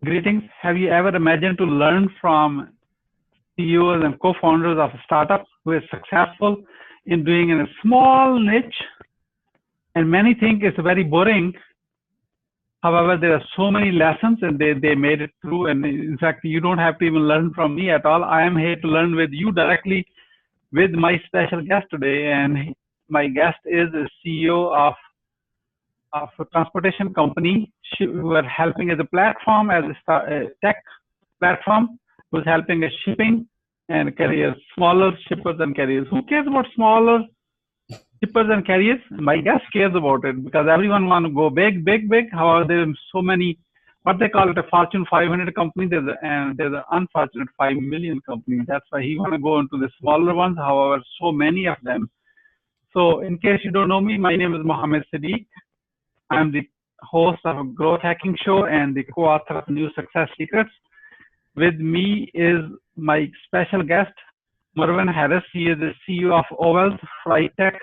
Greetings. Have you ever imagined to learn from CEOs and co-founders of startups who are successful in doing in a small niche? And many think it's very boring. However, there are so many lessons and they made it through. And in fact, you don't have to even learn from me at all. I am here to learn with you directly with my special guest today. And my guest is the CEO of a transportation company who are helping as a platform, as a tech platform, who's helping us shipping and carriers, smaller shippers and carriers. Who cares about smaller shippers and carriers? My guest cares about it because everyone want to go big, big, big. However, there are so many, what they call it, a Fortune 500 company, and there's an unfortunate 5 million company. That's why he want to go into the smaller ones. However, so many of them. So in case you don't know me, my name is Mohammed Siddique. I'm the host of a growth hacking show and the co-author of New Success Secrets. With me is my special guest, Marvin Harris. He is the CEO of Ovalz Freight Tech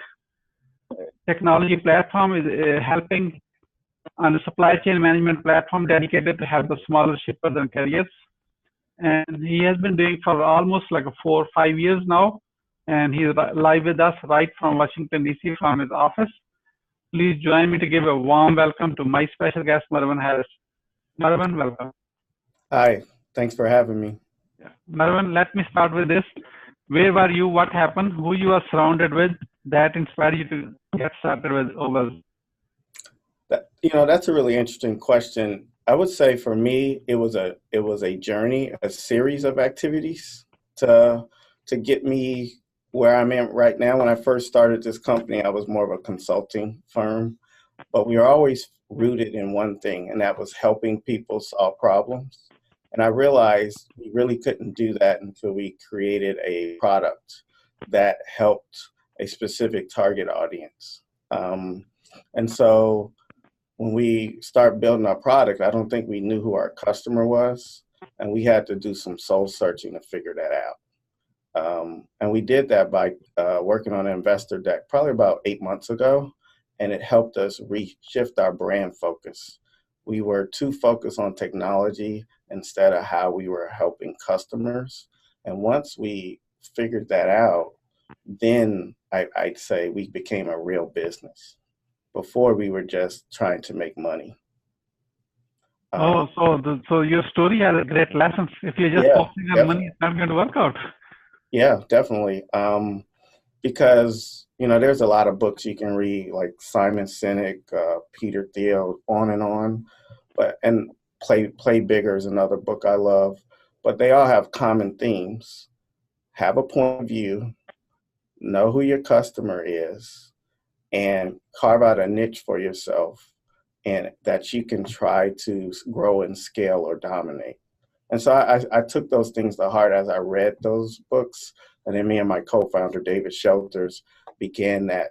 technology platform, is helping on a supply chain management platform dedicated to help the smaller shippers and carriers. And he has been doing for almost like 4 or 5 years now. And he's live with us right from Washington, D.C. from his office. Please join me to give a warm welcome to my special guest, Marvin Harris. Marvin, welcome. Hi, thanks for having me. Yeah. Marvin, let me start with this. Where were you? What happened? Who you are surrounded with that inspired you to get started with Ovalz? That's a really interesting question. I would say for me, it was a journey, a series of activities to get me where I'm at right now. When I first started this company, I was more of a consulting firm, but we were always rooted in one thing, and that was helping people solve problems. And I realized we really couldn't do that until we created a product that helped a specific target audience. And so when we start building our product, I don't think we knew who our customer was, and we had to do some soul searching to figure that out. And we did that by working on an investor deck probably about 8 months ago, and it helped us shift our brand focus. We were too focused on technology instead of how we were helping customers. And once we figured that out, then I'd say we became a real business. Before, we were just trying to make money. So your story has a great lessons. If you're just focusing on money, it's not going to work out. Yeah, definitely. Because, there's a lot of books you can read, like Simon Sinek, Peter Thiel, on. And Play Bigger is another book I love. But they all have common themes. Have a point of view, know who your customer is, and carve out a niche for yourself and that you can try to grow and scale or dominate. And so I took those things to heart as I read those books. And then me and my co-founder, David Shelters, began that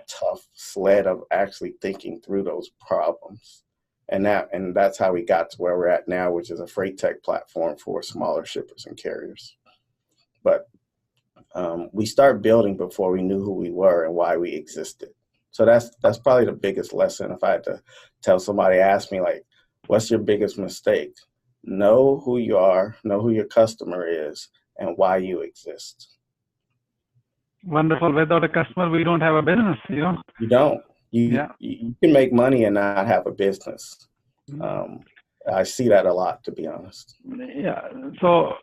tough sled of actually thinking through those problems. And that's how we got to where we're at now, which is a freight tech platform for smaller shippers and carriers. But we started building before we knew who we were and why we existed. So that's probably the biggest lesson. If I had to tell somebody, ask me, like, what's your biggest mistake? Know who you are, know who your customer is, and why you exist. Wonderful. Without a customer, we don't have a business, You don't. You can make money and not have a business. I see that a lot, to be honest. Yeah. So,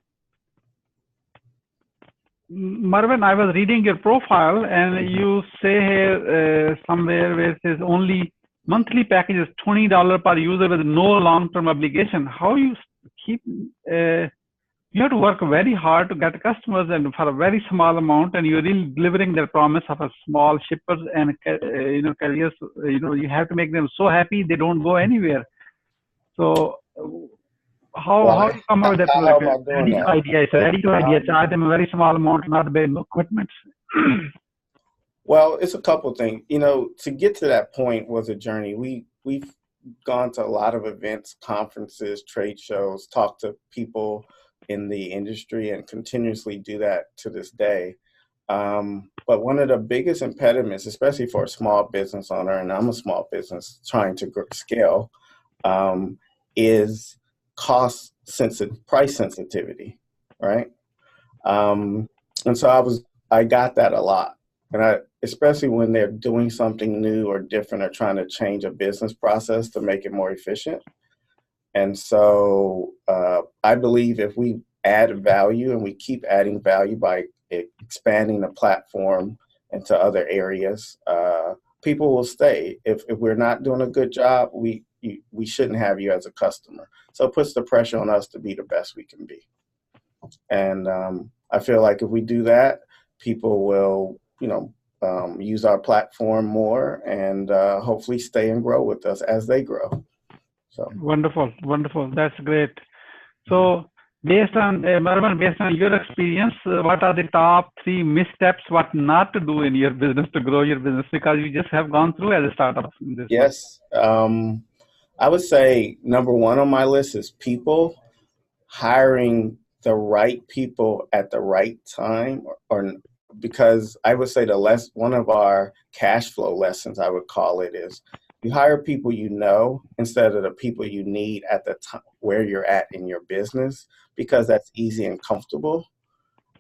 Marvin, I was reading your profile, and you say here somewhere where it says only monthly package is $20 per user with no long-term obligation. How you keep? You have to work very hard to get customers, and for a very small amount, and you're really delivering the promise of a small shippers and carriers. You have to make them so happy they don't go anywhere. So how you come up with that? Ready to idea. Charge them a very small amount, not big, no commitments. Well, it's a couple things. To get to that point was a journey. We've gone to a lot of events, conferences, trade shows, talked to people in the industry, and continuously do that to this day. But one of the biggest impediments, especially for a small business owner, and I'm a small business trying to scale, is price sensitivity, right? And so I got that a lot. And especially when they're doing something new or different or trying to change a business process to make it more efficient. And so I believe if we add value and we keep adding value by expanding the platform into other areas, people will stay. If we're not doing a good job, we shouldn't have you as a customer. So it puts the pressure on us to be the best we can be. And I feel like if we do that, people will, use our platform more and hopefully stay and grow with us as they grow. So wonderful. That's great. So based on Marvin, based on your experience, what are the top 3 missteps what not to do in your business to grow your business, because you just have gone through as a startup in this? Yes. I would say number 1 on my list is people. Hiring the right people at the right time, or because I would say one of our cash flow lessons, I would call it, is you hire people you know instead of the people you need at the time where you're at in your business, because that's easy and comfortable.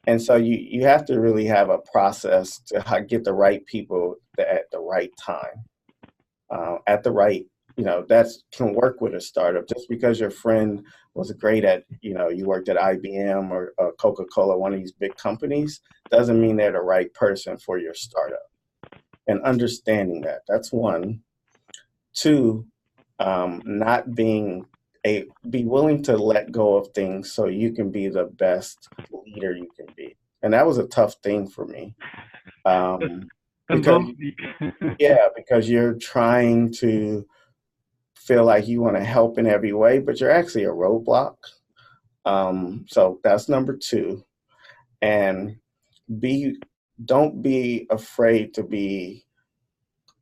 And so you have to really have a process to get the right people at the right time, at the right, that can work with a startup. Just because your friend was great at, you worked at IBM or Coca-Cola, one of these big companies, doesn't mean they're the right person for your startup. And understanding that's 1. 2, be willing to let go of things so you can be the best leader you can be. And that was a tough thing for me. Because you're trying to feel like you want to help in every way, but you're actually a roadblock. So that's number 2. And don't be afraid to be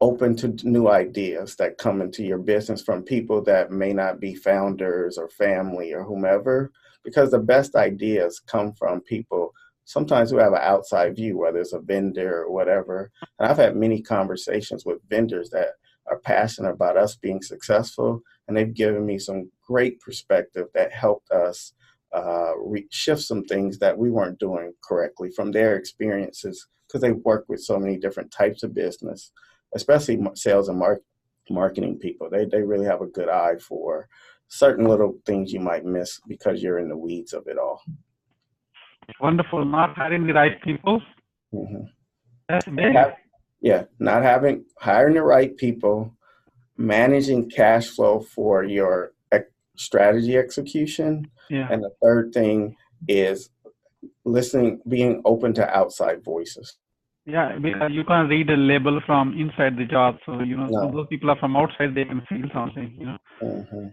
open to new ideas that come into your business from people that may not be founders or family or whomever, because the best ideas come from people sometimes who have an outside view, whether it's a vendor or whatever. And I've had many conversations with vendors that are passionate about us being successful, and they've given me some great perspective that helped us shift some things that we weren't doing correctly from their experiences, because they've worked with so many different types of business, especially sales and marketing people. They really have a good eye for certain little things you might miss because you're in the weeds of it all. Wonderful. Not hiring the right people. Mm-hmm. That's big. Hiring the right people, managing cash flow for your strategy execution. Yeah. And the third thing is listening, being open to outside voices. Yeah, because you can't read a label from inside the job. So, so those people are from outside, they can feel something, Mm-hmm.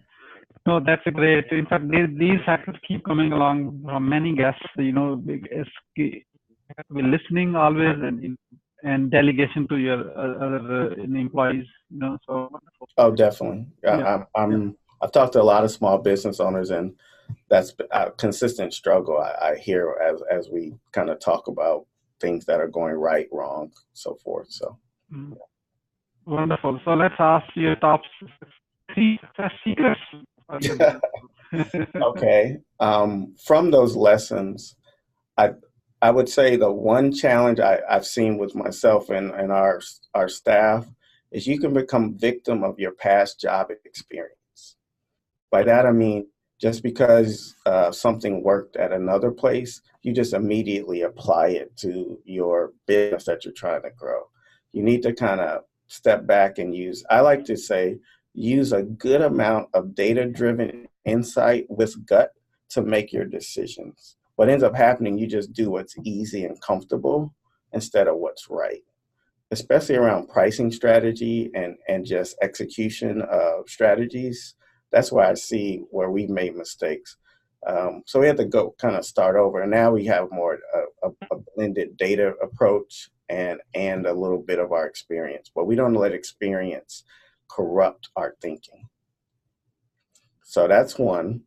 No, that's a great. In fact, these factors keep coming along from many guests, we're listening always and delegation to your other employees, so wonderful. Oh, definitely. I've talked to a lot of small business owners, and that's a consistent struggle I hear as we kind of talk about things that are going right, wrong, so forth. So wonderful. So let's ask your top 3 success secrets. Okay. From those lessons, I would say the one challenge I've seen with myself and our staff is you can become victim of your past job experience. By that I mean, just because something worked at another place, you just immediately apply it to your business that you're trying to grow. You need to kind of step back and I like to say, use a good amount of data-driven insight with gut to make your decisions. What ends up happening, you just do what's easy and comfortable instead of what's right, especially around pricing strategy and just execution of strategies. That's why I see where we've made mistakes. So we had to go kind of start over. And now we have more a blended data approach and a little bit of our experience, but we don't let experience corrupt our thinking. So that's 1.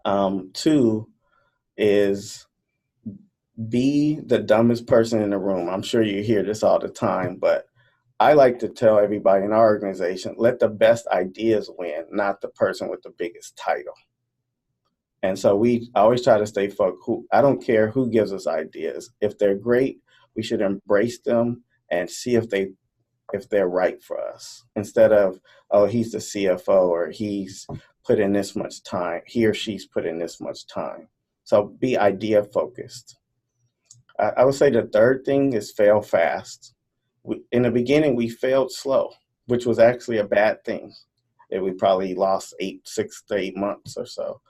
2 is be the dumbest person in the room. I'm sure you hear this all the time, but I like to tell everybody in our organization, let the best ideas win, not the person with the biggest title. And so we always try to stay focused. I don't care who gives us ideas. If they're great, we should embrace them and see if they're right for us, instead of, oh, he's the CFO, or he's put in this much time, he or she's put in this much time. So be idea focused. I would say the third thing is fail fast. In the beginning, we failed slow, which was actually a bad thing. We probably lost 6 to 8 months or so.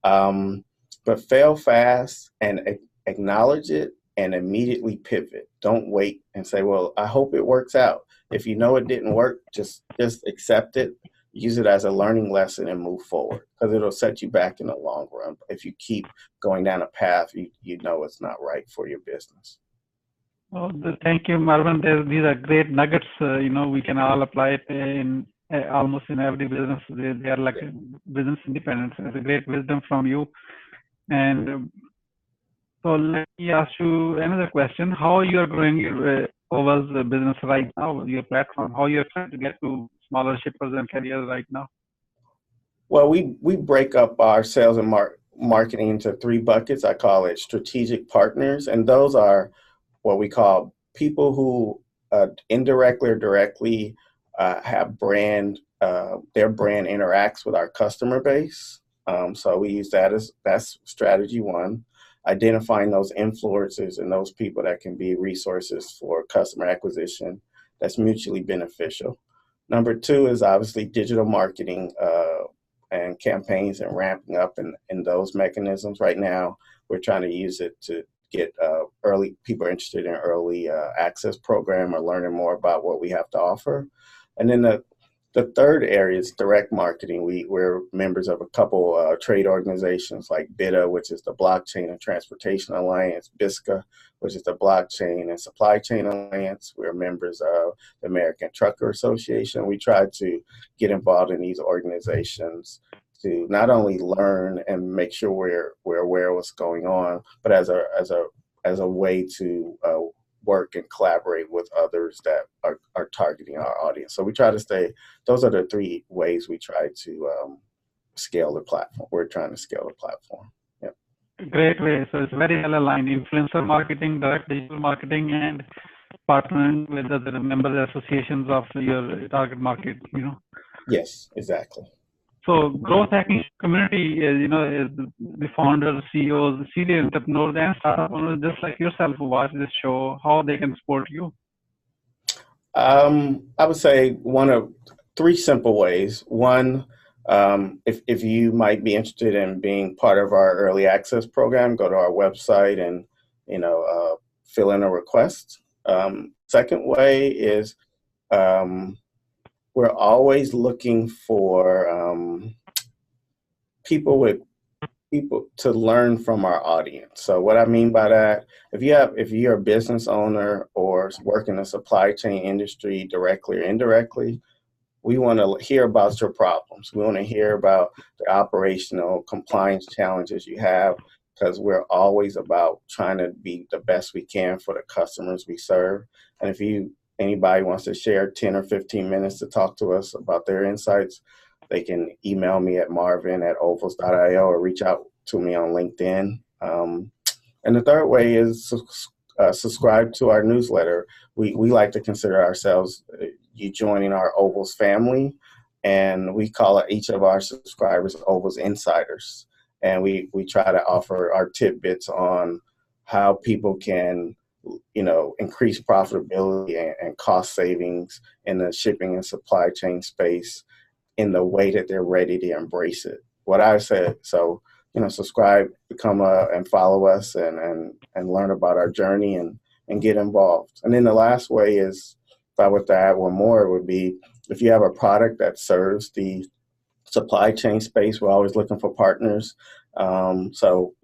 But fail fast and acknowledge it and immediately pivot. Don't wait and say, well, I hope it works out. If you know it didn't work, just accept it, use it as a learning lesson and move forward, because it'll set you back in the long run. If you keep going down a path, you know it's not right for your business. Oh, thank you, Marvin. These are great nuggets. We can all apply it in almost in every business. They are like business independence. It's a great wisdom from you. And so let me ask you another question. How you are growing your Ovalz business right now, your platform? How you are trying to get to smaller shippers and carriers right now? Well, we break up our sales and marketing into 3 buckets. I call it strategic partners, and those are what we call people who indirectly or directly have brand. Their brand interacts with our customer base. So we use that's strategy 1. Identifying those influencers and those people that can be resources for customer acquisition that's mutually beneficial. Number 2 is obviously digital marketing and campaigns and ramping up in those mechanisms. Right now, we're trying to use it to get early people interested in early access program or learning more about what we have to offer. And then the third area is direct marketing. We're members of a couple trade organizations like BITA, which is the Blockchain and Transportation Alliance, BISCA, which is the Blockchain and Supply Chain Alliance. We're members of the American Trucker Association. We try to get involved in these organizations to not only learn and make sure we're aware of what's going on, but as a way to work and collaborate with others that are targeting our audience. So we try to those are the 3 ways we try to scale the platform. We're trying to scale the platform. Yep. Great way. So it's very well aligned. Influencer marketing, direct digital marketing, and partnering with other member associations of your target market, Yes, exactly. So growth hacking community is the founders, CEOs, serial entrepreneurs, and startup owners just like yourself who watch this show, how they can support you. I would say one of 3 simple ways. One, if you might be interested in being part of our early access program, go to our website and fill in a request. Second way is we're always looking for people to learn from our audience. So what I mean by that, if you're a business owner or work in the supply chain industry directly or indirectly, we want to hear about your problems. We want to hear about the operational compliance challenges you have, because we're always about trying to be the best we can for the customers we serve. And if anybody wants to share 10 or 15 minutes to talk to us about their insights, they can email me at marvin@ovalz.io or reach out to me on LinkedIn. And the third way is subscribe to our newsletter. We like to consider ourselves you joining our Ovalz family, and we call each of our subscribers Ovalz Insiders. And we try to offer our tidbits on how people can increase profitability and cost savings in the shipping and supply chain space in the way that they're ready to embrace it. What I said, so, subscribe, become and follow us and learn about our journey and get involved. And then the last way is, if I were to add one more, would be if you have a product that serves the supply chain space, we're always looking for partners. So,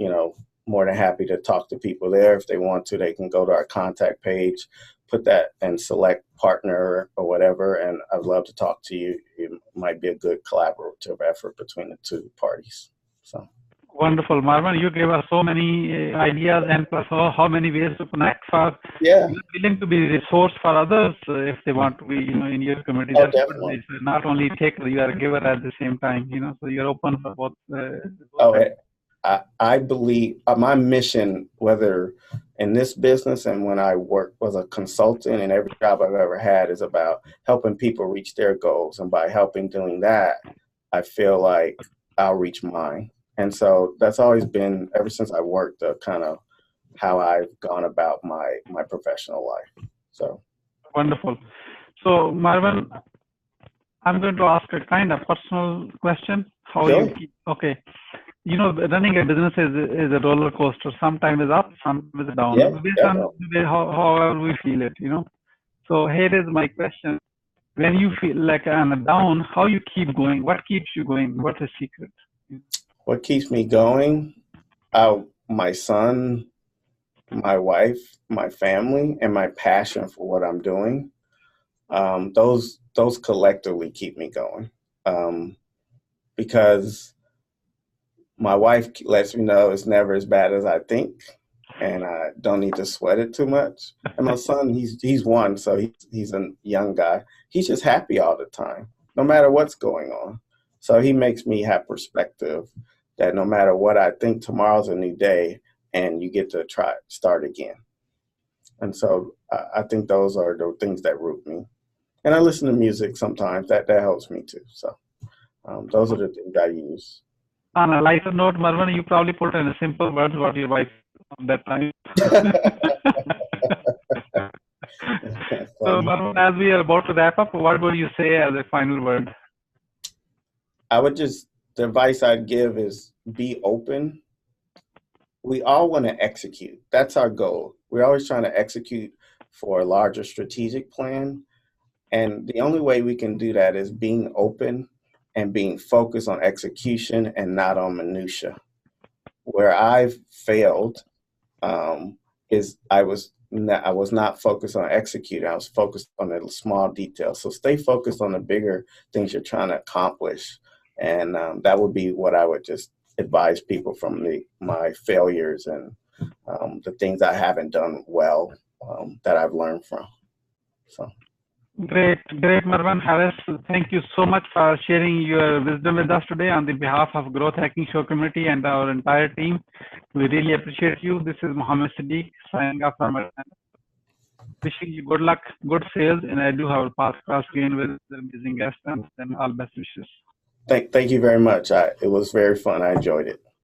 more than happy to talk to people there. If they want to, they can go to our contact page, put that and select partner or whatever. And I'd love to talk to you. It might be a good collaborative effort between the 2 parties. So wonderful, Marvin. You gave us so many ideas and plus how many ways to connect for willing to be a resource for others if they want to be, in your community. Oh, that's definitely. Not only take, you are a giver at the same time, so you're open for both. I believe my mission, whether in this business and when I work was a consultant, and every job I've ever had is about helping people reach their goals. And by helping doing that, I feel like I'll reach mine. And so that's always been, ever since I worked, kind of how I've gone about my professional life. So wonderful. So Marvin, I'm going to ask a kind of personal question. How sure. you keep, okay. You know, running a business is a roller coaster. Sometimes it's up, sometimes it's down. Yeah, Based on however we feel it, you know. So here is my question. When you feel like on a down, how you keep going? What keeps you going? What's the secret? What keeps me going? My son, my wife, my family, and my passion for what I'm doing. Those collectively keep me going, because my wife lets me know it's never as bad as I think, and I don't need to sweat it too much. And my son, he's one, so he's a young guy. He's just happy all the time, no matter what's going on. So he makes me have perspective that no matter what I think, tomorrow's a new day, and you get to start again. And so I think those are the things that root me. And I listen to music sometimes. That helps me too. So those are the things I use. On a lighter note, Marvin, you probably put in a simple words what your wife on that time. So Marvin, as we are about to wrap up, what would you say as a final word? The advice I'd give is be open. We all want to execute. That's our goal. We're always trying to execute for a larger strategic plan. And the only way we can do that is being open and being focused on execution and not on minutia. Where I've failed is I was not focused on executing. I was focused on the small details. So stay focused on the bigger things you're trying to accomplish. And that would be what I would just advise people from my failures and the things I haven't done well that I've learned from. So. Great, Marvin Harris. Thank you so much for sharing your wisdom with us today on the behalf of Growth Hacking Show community and our entire team. We really appreciate you. This is Mohammed Siddique signing off from our channel. Wishing you good luck, good sales, and I do have a podcast again with the amazing guests, and all best wishes. Thank you very much. It was very fun. I enjoyed it.